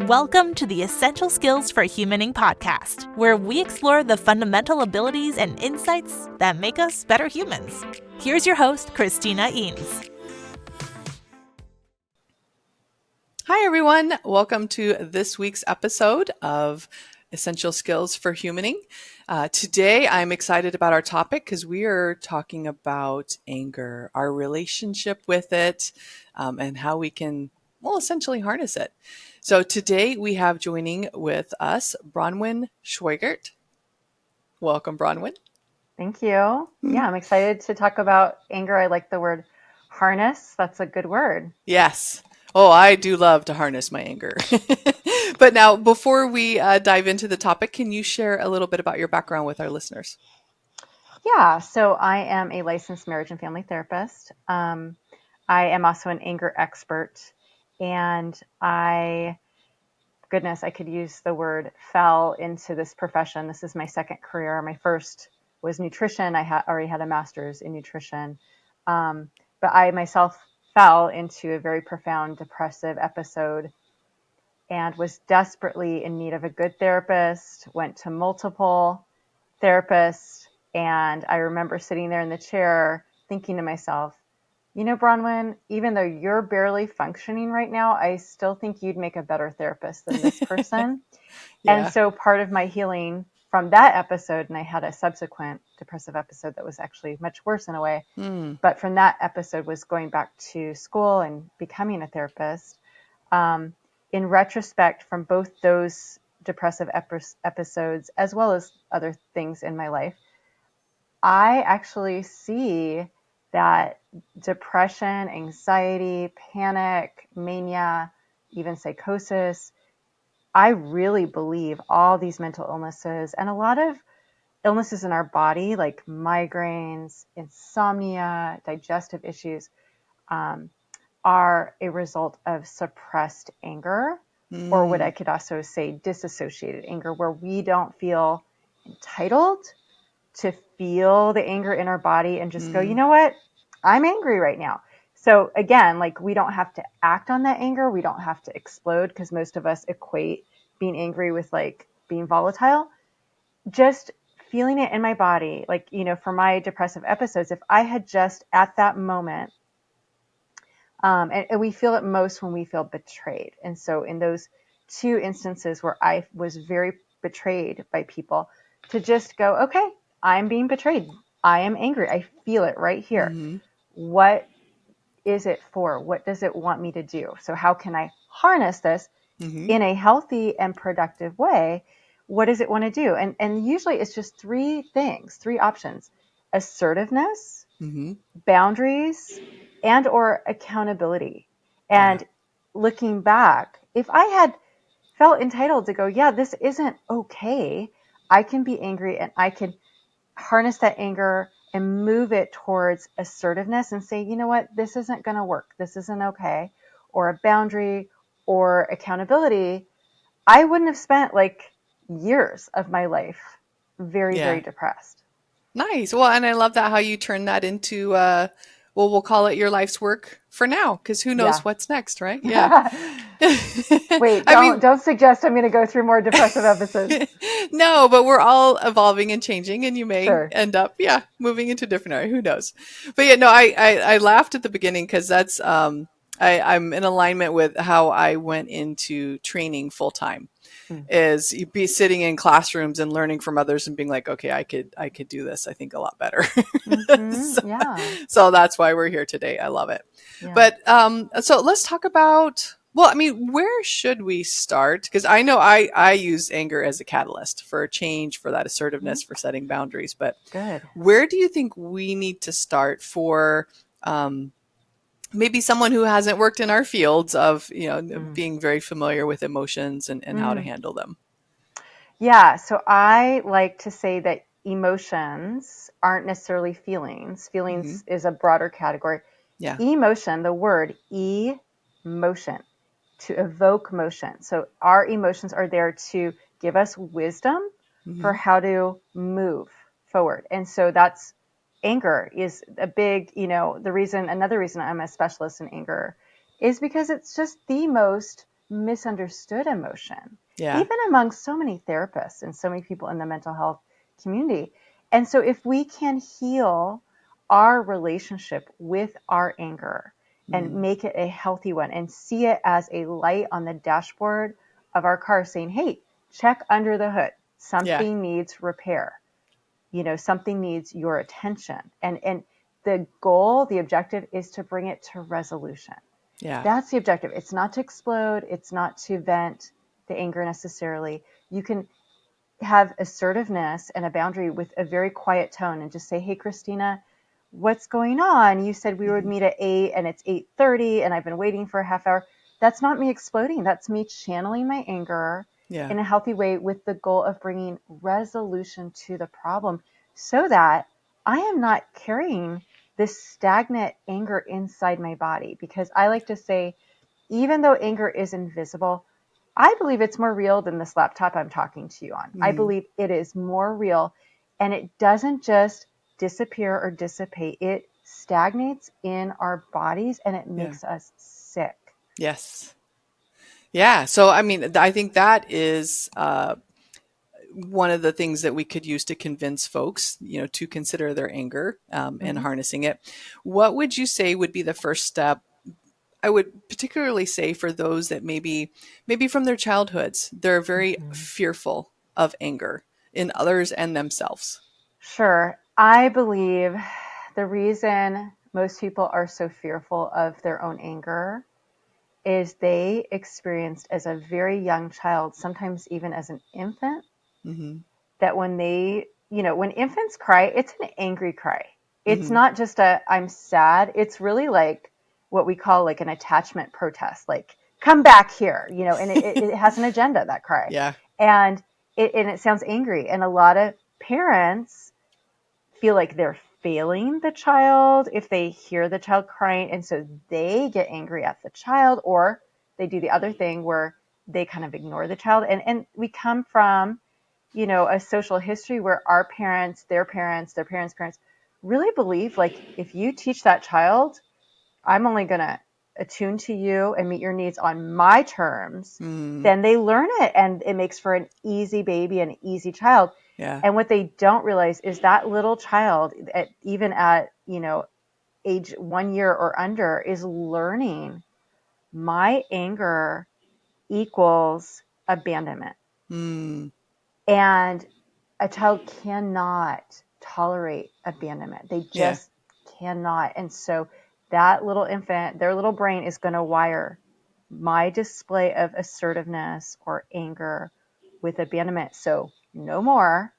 Welcome to the Essential Skills for Humaning podcast, where we explore the fundamental abilities and insights that make us better humans. Here's your host, Christina Eanes. Hi, everyone. Welcome to this week's episode of Essential Skills for Humaning. Today, I'm excited about our topic because we are talking about anger, our relationship with it, and how we can, essentially harness it. So today we have joining with us Bronwyn Schweigerdt. Welcome, Bronwyn. Thank you. Yeah, I'm excited to talk about anger. I like the word harness. That's a good word. Yes. Oh, I do love to harness my anger. But now, before we dive into the topic, can you share a little bit about your background with our listeners? Yeah, so I am a licensed marriage and family therapist. I am also an anger expert, and I could use the word fell into this profession. This is my second career. My first was nutrition. I already had a master's in nutrition. But I myself fell into a very profound depressive episode and was desperately in need of a good therapist, went to multiple therapists. And I remember sitting there in the chair thinking to myself, you know, Bronwyn, even though you're barely functioning right now, I still think you'd make a better therapist than this person. Yeah. And so part of my healing from that episode, and I had a subsequent depressive episode that was actually much worse in a way, but from that episode was going back to school and becoming a therapist. In retrospect, from both those depressive episodes, as well as other things in my life, I actually see that depression, anxiety, panic, mania, even psychosis, I really believe all these mental illnesses and a lot of illnesses in our body, like migraines, insomnia, digestive issues, are a result of suppressed anger, or what I could also say disassociated anger, where we don't feel entitled to feel the anger in our body and just go, you know what? I'm angry right now. So again, like we don't have to act on that anger. We don't have to explode because most of us equate being angry with like being volatile. Just feeling it in my body. Like, you know, for my depressive episodes, if I had just at that moment, and we feel it most when we feel betrayed. And so in those two instances where I was very betrayed by people, to just go, okay, I'm being betrayed. I am angry. I feel it right here. Mm-hmm. What is it for? What does it want me to do? So how can I harness this in a healthy and productive way? What does it want to do? And usually it's just three options: assertiveness, boundaries, and or accountability. And looking back, if I had felt entitled to go, yeah, this isn't okay, I can be angry and I can harness that anger and move it towards assertiveness and say, you know what, this isn't going to work. This isn't okay. Or a boundary or accountability. I wouldn't have spent like years of my life very, very depressed. Nice. Well, and I love that how you turn that into, we'll call it your life's work for now, because who knows what's next, right? Yeah. Wait, don't suggest I'm going to go through more depressive episodes. No, but we're all evolving and changing, and you may end up, moving into a different area. Who knows? But yeah, no, I laughed at the beginning because that's, I'm in alignment with how I went into training full time. Is you be sitting in classrooms and learning from others and being like, okay, I could do this, I think, a lot better. So that's why we're here today. I love it. Yeah. But so let's talk about, where should we start? Because I know I use anger as a catalyst for a change, for that assertiveness, for setting boundaries. But where do you think we need to start for maybe someone who hasn't worked in our fields of, being very familiar with emotions and how to handle them? Yeah. So I like to say that emotions aren't necessarily feelings. Feelings is a broader category. Yeah. Emotion, the word emotion, to evoke motion. So our emotions are there to give us wisdom for how to move forward. And so that's anger is a big, another reason I'm a specialist in anger is because it's just the most misunderstood emotion, Yeah. even among so many therapists and so many people in the mental health community. And so if we can heal our relationship with our anger and make it a healthy one and see it as a light on the dashboard of our car saying, hey, check under the hood. Something needs repair. Something needs your attention. And the goal, the objective is to bring it to resolution. Yeah. That's the objective. It's not to explode. It's not to vent the anger necessarily. You can have assertiveness and a boundary with a very quiet tone and just say, hey, Christina, what's going on? You said we would meet at 8 and it's 8:30 and I've been waiting for a half hour. That's not me exploding. That's me channeling my anger in a healthy way with the goal of bringing resolution to the problem so that I am not carrying this stagnant anger inside my body. Because I like to say, even though anger is invisible, I believe it's more real than this laptop I'm talking to you on. I believe it is more real, and it doesn't just disappear or dissipate. It stagnates in our bodies and it makes us sick. Yes. Yeah. So, I mean, I think that is one of the things that we could use to convince folks, to consider their anger and harnessing it. What would you say would be the first step? I would particularly say for those that maybe from their childhoods, they're very fearful of anger in others and themselves. Sure. I believe the reason most people are so fearful of their own anger is they experienced as a very young child, sometimes even as an infant, that when when infants cry, it's an angry cry. It's not just I'm sad. It's really like what we call like an attachment protest, like come back here, and it has an agenda, that cry. Yeah. And it sounds angry. And a lot of parents feel like they're failing the child if they hear the child crying. And so they get angry at the child, or they do the other thing where they kind of ignore the child. And we come from, a social history where our parents, their parents, their parents' parents really believe like if you teach that child, I'm only going to attune to you and meet your needs on my terms, then they learn it and it makes for an easy baby, an easy child. Yeah. And what they don't realize is that little child, even at, age 1 year or under, is learning my anger equals abandonment. And a child cannot tolerate abandonment. They just cannot. And so that little infant, their little brain is going to wire my display of assertiveness or anger with abandonment. So no more.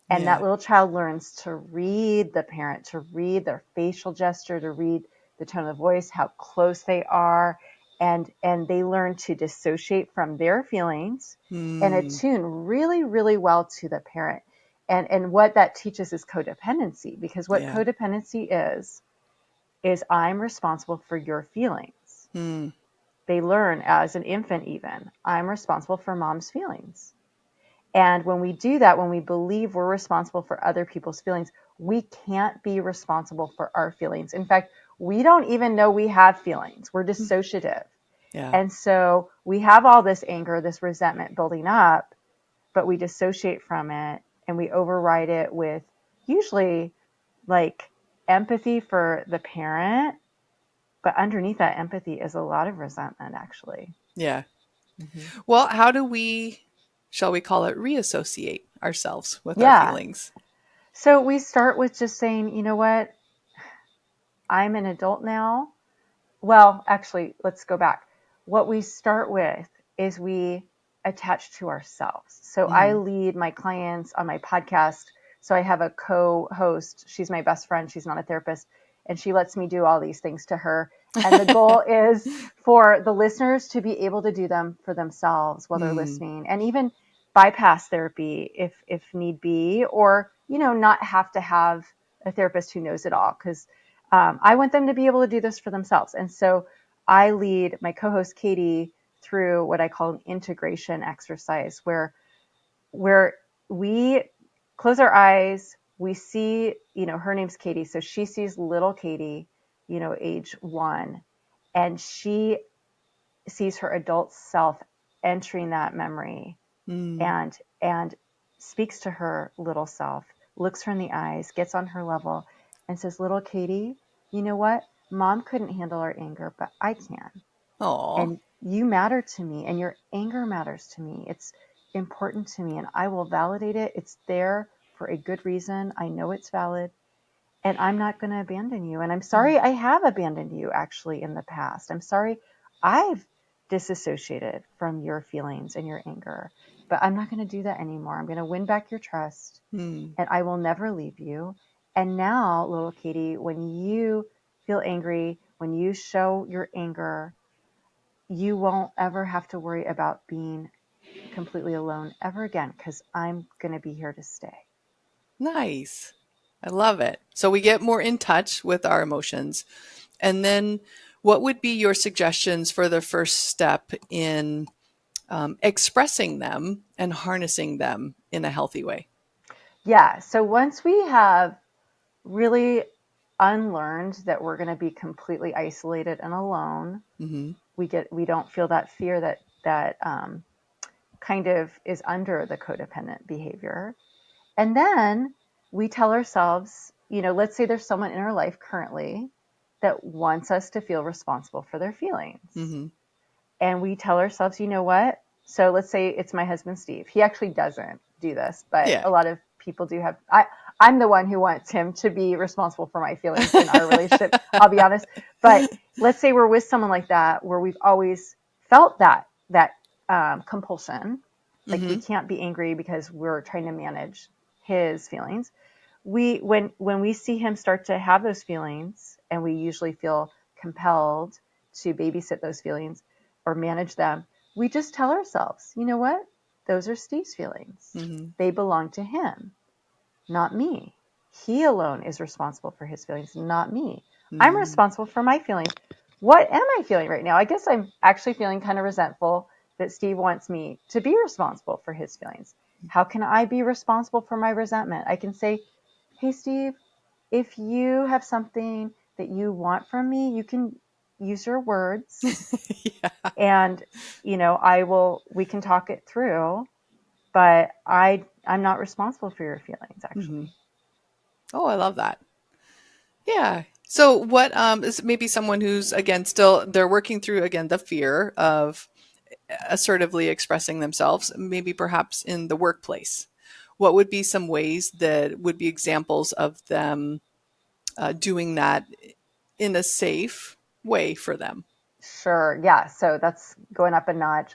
And that little child learns to read the parent, to read their facial gesture, to read the tone of the voice, how close they are. And they learn to dissociate from their feelings and attune really, really well to the parent. And what that teaches is codependency, because what codependency is I'm responsible for your feelings. They learn as an infant even, I'm responsible for mom's feelings. And when we do that, when we believe we're responsible for other people's feelings, we can't be responsible for our feelings. In fact, we don't even know we have feelings. We're dissociative. And so we have all this anger, this resentment building up, but we dissociate from it and we override it with usually like empathy for the parent. But underneath that empathy is a lot of resentment, actually. Yeah. Well, how do we, shall we call it, reassociate ourselves with our feelings? So we start with just saying, you know what? I'm an adult now. Well, actually, let's go back. What we start with is we attach to ourselves. So I lead my clients on my podcast. So I have a co-host. She's my best friend. She's not a therapist. And she lets me do all these things to her. And the goal is for the listeners to be able to do them for themselves while they're listening, and even bypass therapy if need be, or, not have to have a therapist who knows it all. Because I want them to be able to do this for themselves. And so I lead my co-host Katie through what I call an integration exercise where we close our eyes, we see, her name's Katie. So she sees little Katie, age 1, and she sees her adult self entering that memory and speaks to her little self, looks her in the eyes, gets on her level, and says, little Katie, you know what? Mom couldn't handle our anger, but I can. Aw. And you matter to me, and your anger matters to me. It's important to me, and I will validate it. It's there for a good reason. I know it's valid, and I'm not going to abandon you. And I'm sorry I have abandoned you actually in the past. I'm sorry I've disassociated from your feelings and your anger, but I'm not going to do that anymore. I'm going to win back your trust, and I will never leave you. And now, little Katie, when you feel angry, when you show your anger, you won't ever have to worry about being completely alone ever again, because I'm going to be here to stay. Nice. I love it. So we get more in touch with our emotions. And then what would be your suggestions for the first step in expressing them and harnessing them in a healthy way? Yeah. So once we have really unlearned that we're going to be completely isolated and alone, we don't feel that fear that kind of is under the codependent behavior. And then we tell ourselves, let's say there's someone in our life currently that wants us to feel responsible for their feelings. And we tell ourselves, you know what? So let's say it's my husband, Steve. He actually doesn't do this, but a lot of people do have. I'm the one who wants him to be responsible for my feelings in our relationship. I'll be honest. But let's say we're with someone like that, where we've always felt that compulsion, like we can't be angry because we're trying to manage his feelings. When we see him start to have those feelings, and we usually feel compelled to babysit those feelings or manage them, we just tell ourselves, you know what? Those are Steve's feelings. They belong to him, not me. He alone is responsible for his feelings, not me. I'm responsible for my feelings. What am I feeling right now? I guess I'm actually feeling kind of resentful that Steve wants me to be responsible for his feelings. How can I be responsible for my resentment? I can say, hey, Steve, if you have something that you want from me, you can use your words. And, we can talk it through, but I'm not responsible for your feelings, actually. Oh, I love that. Yeah. So what is maybe someone who's, again, still, they're working through, again, the fear of assertively expressing themselves, maybe perhaps in the workplace. What would be some ways that would be examples of them doing that in a safe way for them? Sure. Yeah. So that's going up a notch.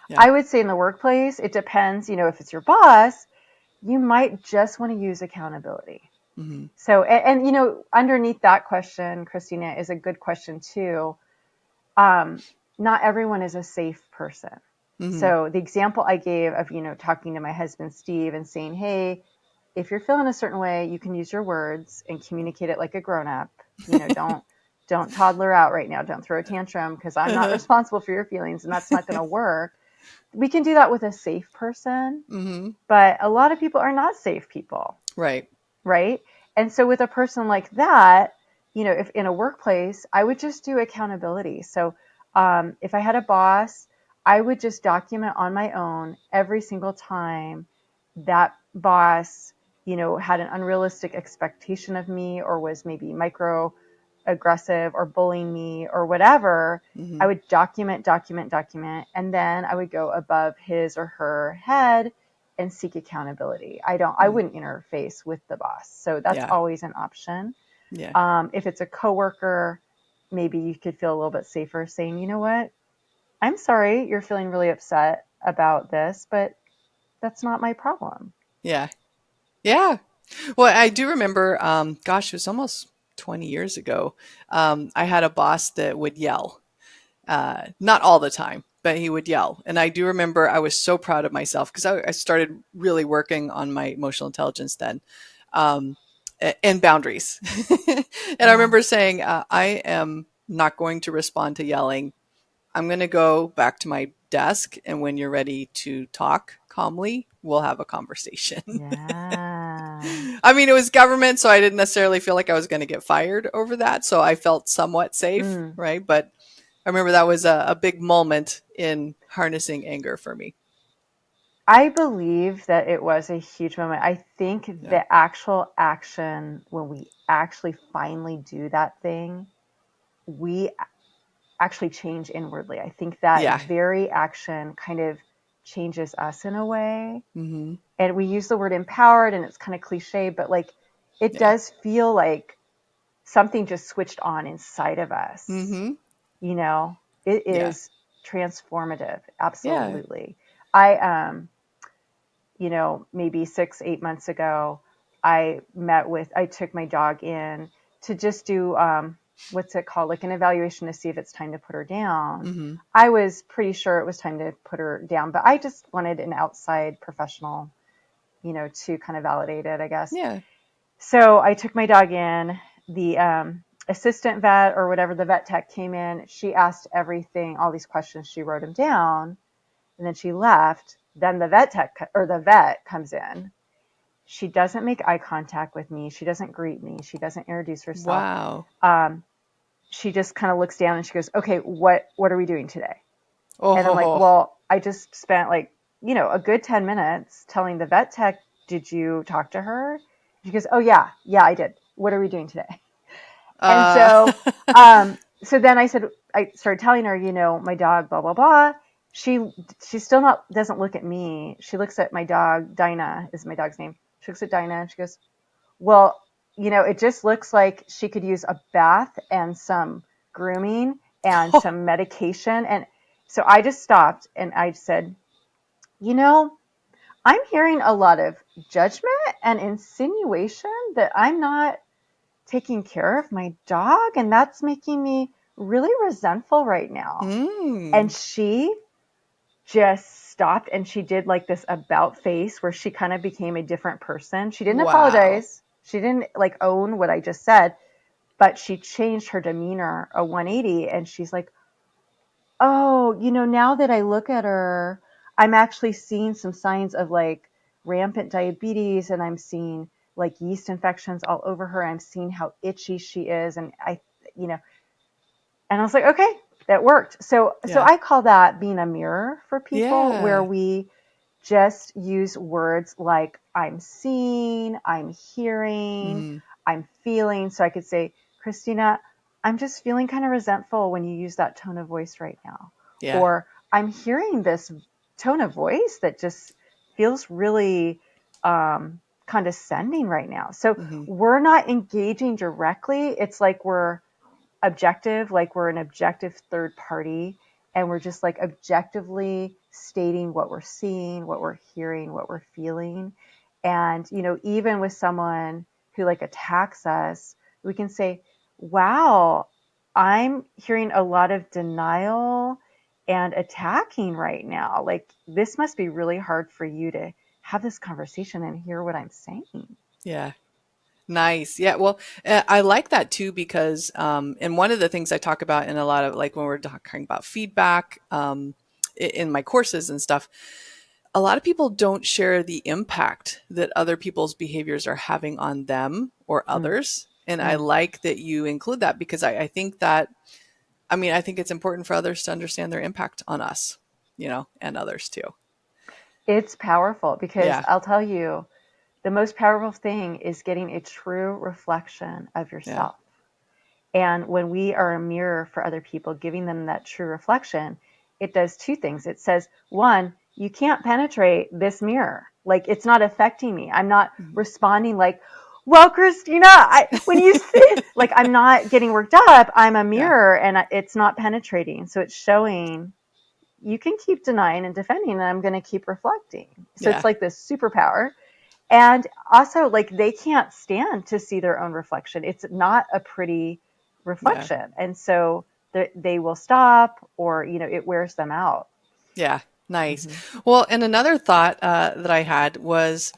Yeah. I would say in the workplace, it depends, if it's your boss, you might just want to use accountability. So, and underneath that question, Christina, is a good question too. Not everyone is a safe person. So the example I gave of, talking to my husband, Steve, and saying, hey, if you're feeling a certain way, you can use your words and communicate it like a grown-up. Don't toddler out right now. Don't throw a tantrum, because I'm not responsible for your feelings, and that's not going to work. We can do that with a safe person, but a lot of people are not safe people. Right. And so with a person like that, if in a workplace, I would just do accountability. So if I had a boss, I would just document on my own every single time that boss, had an unrealistic expectation of me, or was maybe micro aggressive or bullying me or whatever. I would document, and then I would go above his or her head and seek accountability. I wouldn't interface with the boss. So that's always an option. If it's a coworker, maybe you could feel a little bit safer saying, you know what, I'm sorry you're feeling really upset about this, but that's not my problem. Yeah. Well, I do remember, it was almost 20 years ago. I had a boss that would yell, not all the time, but he would yell. And I do remember I was so proud of myself, because I started really working on my emotional intelligence then, and boundaries. And I remember saying, I am not going to respond to yelling. I'm going to go back to my desk, and when you're ready to talk calmly, we'll have a conversation. I mean, it was government, so I didn't necessarily feel like I was going to get fired over that. So I felt somewhat safe, right? But I remember that was a big moment in harnessing anger for me. I believe that it was a huge moment. I think the actual action, when we actually finally do that thing, we actually change inwardly. I think that very action kind of changes us in a way. Mm-hmm. And we use the word empowered, and it's kind of cliche, but like it does feel like something just switched on inside of us. Mm-hmm. You know, it is transformative. Absolutely. I you know, maybe 6-8 months ago, I took my dog in to just do, what's it called? Like an evaluation to see if it's time to put her down. Mm-hmm. I was pretty sure it was time to put her down, but I just wanted an outside professional, you know, to kind of validate it, I guess. Yeah. So I took my dog in. The assistant vet or whatever, the vet tech came in. She asked everything, all these questions. She wrote them down. And then she left. Then the vet comes in. She doesn't make eye contact with me. She doesn't greet me. She doesn't introduce herself. Wow. She just kind of looks down and she goes, "Okay, what are we doing today?" And I'm like, Oh. "Well, I just spent like, you know, a good 10 minutes telling the vet tech, did you talk to her?" She goes, "Oh yeah, I did. What are we doing today?" And so then I started telling her, you know, my dog, blah, blah, blah. She still doesn't look at me. She looks at my dog. Dinah is my dog's name. She looks at Dinah and she goes, "Well, you know, it just looks like she could use a bath and some grooming and some medication." And so I just stopped and I said, "You know, I'm hearing a lot of judgment and insinuation that I'm not taking care of my dog, and that's making me really resentful right now." And she just stopped and she did like this about face where she kind of became a different person. She didn't apologize. She didn't like own what I just said, but she changed her demeanor a 180, and she's like, "Oh, you know, now that I look at her, I'm actually seeing some signs of like rampant diabetes, and I'm seeing like yeast infections all over her. I'm seeing how itchy she is." And you know, and I was like, okay, that worked. So I call that being a mirror for people, where we just use words like I'm seeing, I'm hearing, I'm feeling. So I could say, "Christina, I'm just feeling kind of resentful when you use that tone of voice right now." Or "I'm hearing this tone of voice that just feels really condescending right now." So we're not engaging directly. It's like we're objective, like we're an objective third party, and we're just like objectively stating what we're seeing, what we're hearing, what we're feeling. And, you know, even with someone who like attacks us, we can say, "Wow, I'm hearing a lot of denial and attacking right now. Like, this must be really hard for you to have this conversation and hear what I'm saying." Yeah. Nice. Yeah. Well, I like that too because, and one of the things I talk about in a lot of like when we're talking about feedback, in my courses and stuff, a lot of people don't share the impact that other people's behaviors are having on them or others. And I like that you include that because I think that, I mean, I think it's important for others to understand their impact on us, you know, and others too. It's powerful because I'll tell you, the most powerful thing is getting a true reflection of yourself. And when we are a mirror for other people, giving them that true reflection, it does two things. It says, one, you can't penetrate this mirror. Like, it's not affecting me. I'm not responding like, "Well, Christina, when you say, like, I'm not getting worked up. I'm a mirror and it's not penetrating." So it's showing you can keep denying and defending, and I'm going to keep reflecting. So it's like this superpower. And also, like, they can't stand to see their own reflection. It's not a pretty reflection. And so they will stop, or, you know, it wears them out. Yeah. Nice. Well, and another thought that I had was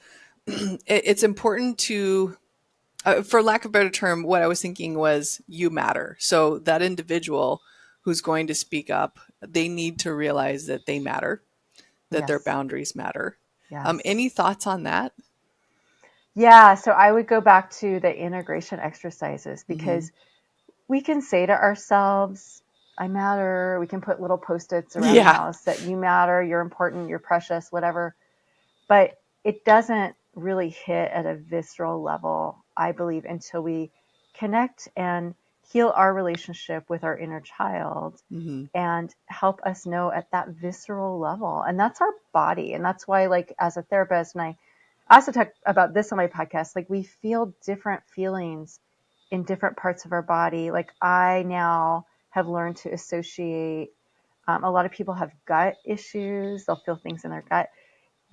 it's important to, for lack of a better term, what I was thinking was you matter. So that individual who's going to speak up, they need to realize that they matter, that their boundaries matter. Any thoughts on that? Yeah. So I would go back to the integration exercises, because we can say to ourselves, I matter. We can put little Post-its around the house that you matter, you're important, you're precious, whatever. But it doesn't really hit at a visceral level, I believe, until we connect and heal our relationship with our inner child and help us know at that visceral level. And that's our body. And that's why, like, as a therapist, and I also talk about this on my podcast, like, we feel different feelings in different parts of our body. Like, I now have learned to associate, a lot of people have gut issues. They'll feel things in their gut.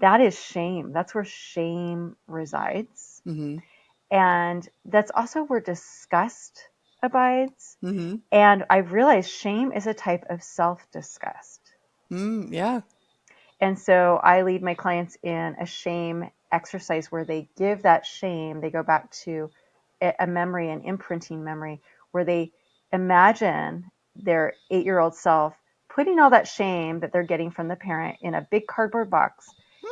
That is shame. That's where shame resides. And that's also where disgust abides. And I've realized shame is a type of self-disgust. Yeah. And so I lead my clients in a shame exercise where they give that shame, they go back to a memory, an imprinting memory, where they imagine their 8-year-old self putting all that shame that they're getting from the parent in a big cardboard box,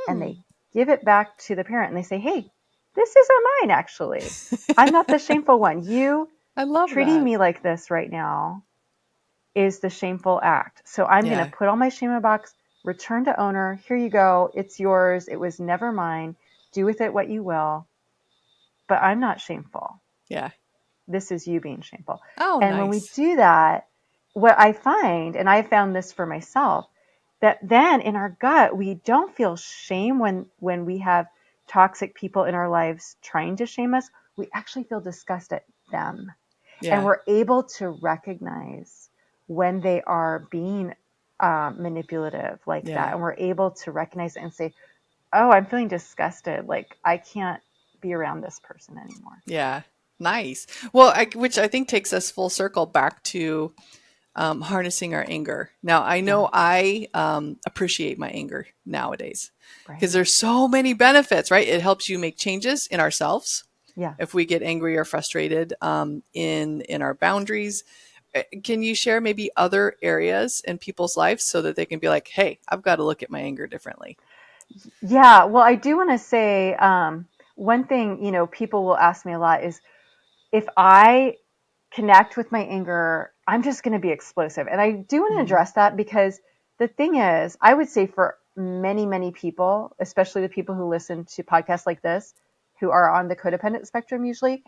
and they give it back to the parent and they say, hey, this isn't mine, actually. I'm not the shameful one. You I love treating that. me like this right now is the shameful act. So I'm going to put all my shame in a box, return to owner. Here you go. It's yours. It was never mine. Do with it what you will. But I'm not shameful. Yeah. This is you being shameful. Oh, and nice. When we do that, what I find, and I found this for myself, that then in our gut, we don't feel shame when we have toxic people in our lives trying to shame us. We actually feel disgust at them. And we're able to recognize when they are being manipulative like that. And we're able to recognize it and say, oh, I'm feeling disgusted. Like, I can't be around this person anymore. Yeah. Nice. Well, which I think takes us full circle back to harnessing our anger. Now, I know I appreciate my anger nowadays because there's so many benefits, right? It helps you make changes in ourselves. Yeah. If we get angry or frustrated in our boundaries. Can you share maybe other areas in people's lives so that they can be like, hey, I've got to look at my anger differently? Yeah. Well, I do want to say one thing, people will ask me a lot is, if I connect with my anger, I'm just going to be explosive. And I do want to address that, because the thing is, I would say for many, many people, especially the people who listen to podcasts like this, who are on the codependent spectrum usually,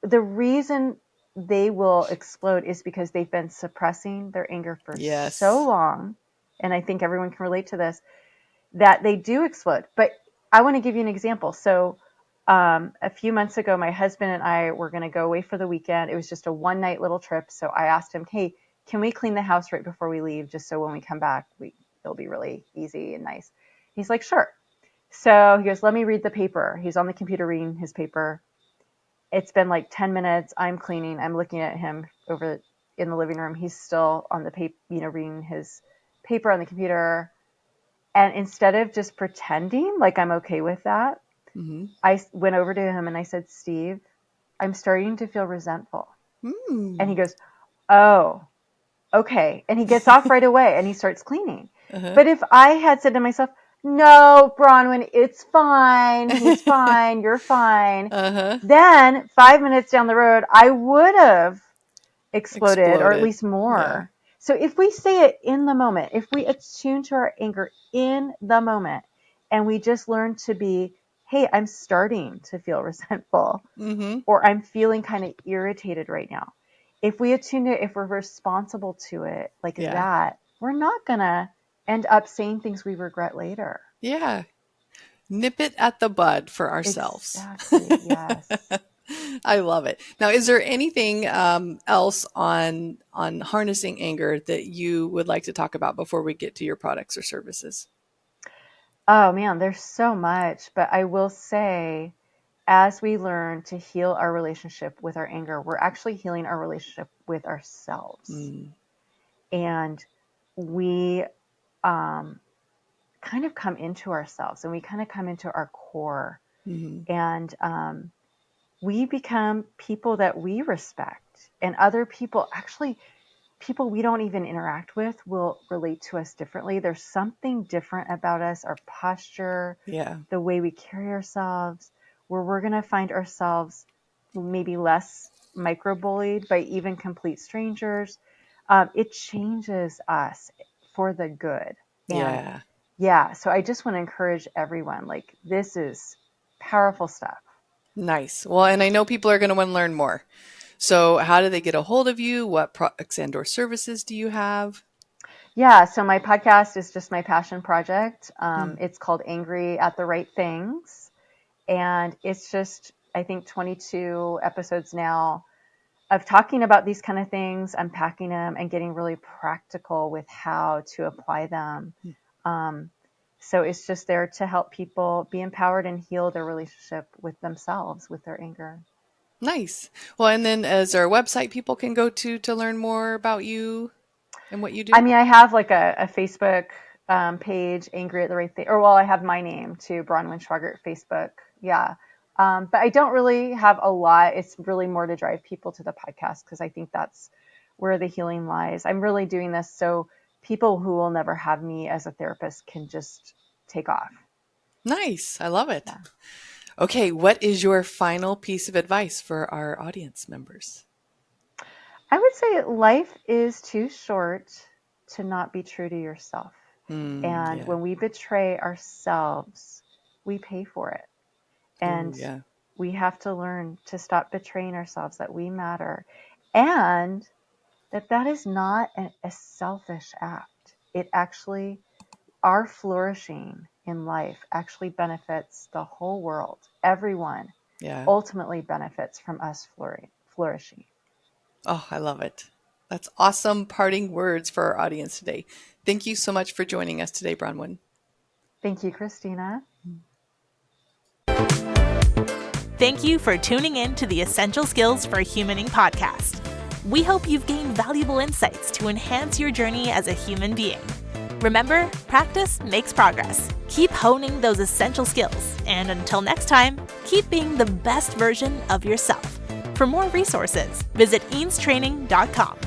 the reason they will explode is because they've been suppressing their anger for so long. And I think everyone can relate to this, that they do explode. But I want to give you an example. So a few months ago, my husband and I were going to go away for the weekend. It was just a one-night little trip. So I asked him, hey, can we clean the house right before we leave, just so when we come back, it'll be really easy and nice. He's like, sure. So he goes, let me read the paper. He's on the computer reading his paper. It's been like 10 minutes. I'm cleaning. I'm looking at him over in the living room. He's still on the paper, reading his paper on the computer. And instead of just pretending like I'm okay with that, I went over to him and I said, Steve, I'm starting to feel resentful. And he goes, oh, okay. And he gets off right away and he starts cleaning. But if I had said to myself, no, Bronwyn, it's fine. He's fine. You're fine. Then 5 minutes down the road, I would have exploded, or at least more. Yeah. So if we say it in the moment, if we attune to our anger in the moment, and we just learn to be, hey, I'm starting to feel resentful, or I'm feeling kind of irritated right now. If we attune to it, if we're responsible to it like that, we're not going to end up saying things we regret later. Yeah. Nip it at the bud for ourselves. Exactly. Yes. I love it. Now, is there anything else on harnessing anger that you would like to talk about before we get to your products or services? Oh man, there's so much, but I will say, as we learn to heal our relationship with our anger, we're actually healing our relationship with ourselves. And we kind of come into ourselves, and we kind of come into our core. And we become people that we respect, and other people, actually people we don't even interact with, will relate to us differently. There's something different about us, our posture, the way we carry ourselves, where we're going to find ourselves maybe less microbullied by even complete strangers, it changes us for the good. And Yeah. yeah, so I just want to encourage everyone, like, this is powerful stuff. Nice. Well, and I know people are going to want to learn more. So how do they get a hold of you? What products and or services do you have? Yeah, so my podcast is just my passion project. Mm. It's called Angry at the Right Things. And it's just, I think, 22 episodes now of talking about these kind of things, unpacking them, and getting really practical with how to apply them. So it's just there to help people be empowered and heal their relationship with themselves, with their anger. Nice. Well, and then is there a website people can go to learn more about you and what you do? I mean, I have like a Facebook page, Angry at the Right Thing, or well, I have my name too, Bronwyn Schweigerdt Facebook. Yeah. But I don't really have a lot. It's really more to drive people to the podcast because I think that's where the healing lies. I'm really doing this so people who will never have me as a therapist can just take off. Nice. I love it. Yeah. Okay. What is your final piece of advice for our audience members? I would say life is too short to not be true to yourself. And Yeah. when we betray ourselves, we pay for it. And Ooh, yeah. we have to learn to stop betraying ourselves, that we matter, and that is not a selfish act. It actually, our flourishing in life actually benefits the whole world. Everyone Yeah. ultimately benefits from us flourishing. Oh, I love it. That's awesome parting words for our audience today. Thank you so much for joining us today, Bronwyn. Thank you, Christina. Thank you for tuning in to the Essential Skills for Humaning podcast. We hope you've gained valuable insights to enhance your journey as a human being. Remember, practice makes progress. Keep honing those essential skills, and until next time, keep being the best version of yourself. For more resources, visit eanestraining.com.